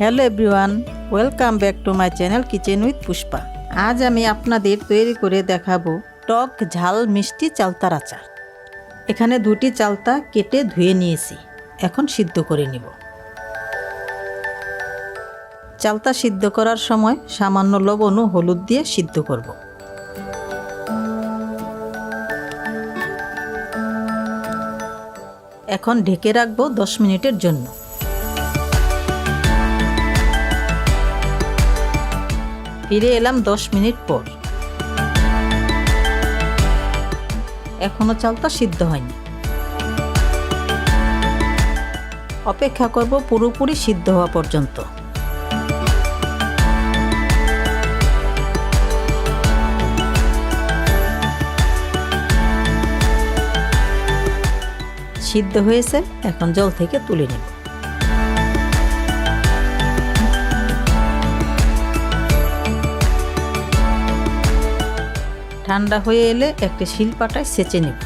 Hello everyone, welcome back to my channel kitchen with Pushpa. আজ আমি আপনাদের তৈরি করে দেখাবো টক ঝাল মিষ্টি চালতার আচার। এখানে দুটি চালতা কেটে ধুয়ে নিয়েছি, এখন সিদ্ধ করে নিব। চালতা সিদ্ধ করার সময় সামান্য লবণ ও হলুদ দিয়ে সিদ্ধ করব। এখন ঢেকে রাখবো 10 মিনিটের জন্য। ফিরে এলাম 10 মিনিট পর। এখনো চালটা সিদ্ধ হয়নি, অপেক্ষা করব পুরোপুরি সিদ্ধ হওয়া পর্যন্ত। সিদ্ধ হয়েছে, এখন জল থেকে তুলে নেব। ঠান্ডা হয়ে এলে একটি শিলপাটায় ছেঁচে নেব।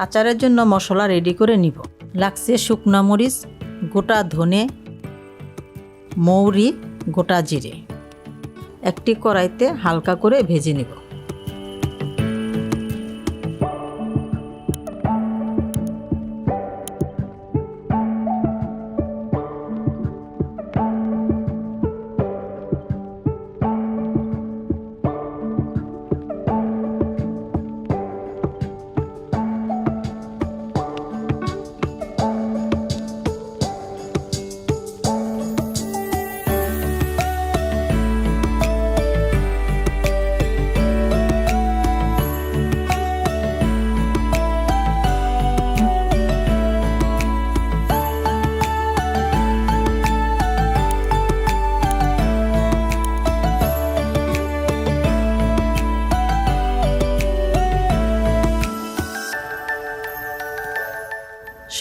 আচারের জন্য মশলা রেডি করে নিব। লাগছে শুকনো মরিচ, গোটা ধনে, মৌরি, গোটা জিরে। একটি কড়াইতে হালকা করে ভেজে নেব।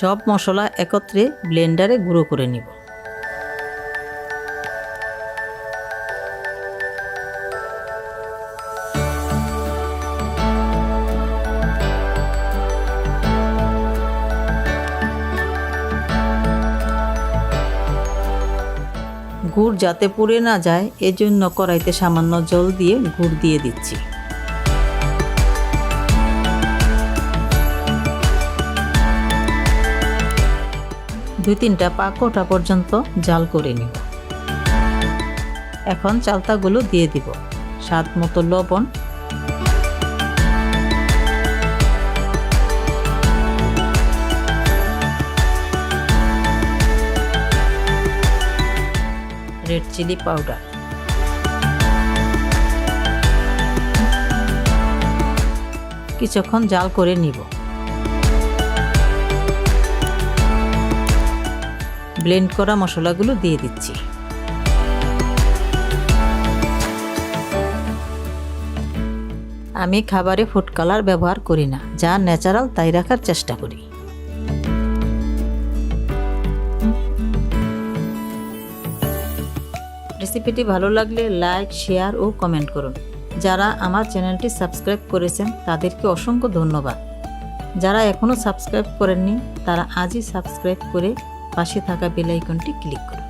সব মশলা একত্রে ব্লেন্ডারে গুঁড়ো করে নিব। গুড় যাতে পুড়ে না যায় এজন্য কড়াইতে সামান্য জল দিয়ে গুড় দিয়ে দিচ্ছি। দুই-তিনটা পাক ওঠা পর্যন্ত জাল করে নিব। এখন চালতাগুলো দিয়ে দিব। স্বাদ মতো লবণ, রেড চিলি পাউডার, কিছুক্ষণ জাল করে নিব। ব্লেন্ড করা মশলাগুলো দিয়ে দিচ্ছি। আমি খাবারে ফুড কালার ব্যবহার করি না, যা ন্যাচারাল তাই রাখার চেষ্টা করি। রেসিপিটি ভালো লাগলে লাইক, শেয়ার ও কমেন্ট করুন। যারা আমার চ্যানেলটি সাবস্ক্রাইব করেছেন তাদেরকে অসংখ্য ধন্যবাদ। যারা এখনও সাবস্ক্রাইব করেননি তারা আজই সাবস্ক্রাইব করে পাশে থাকা বেল আইকনটি ক্লিক করুন।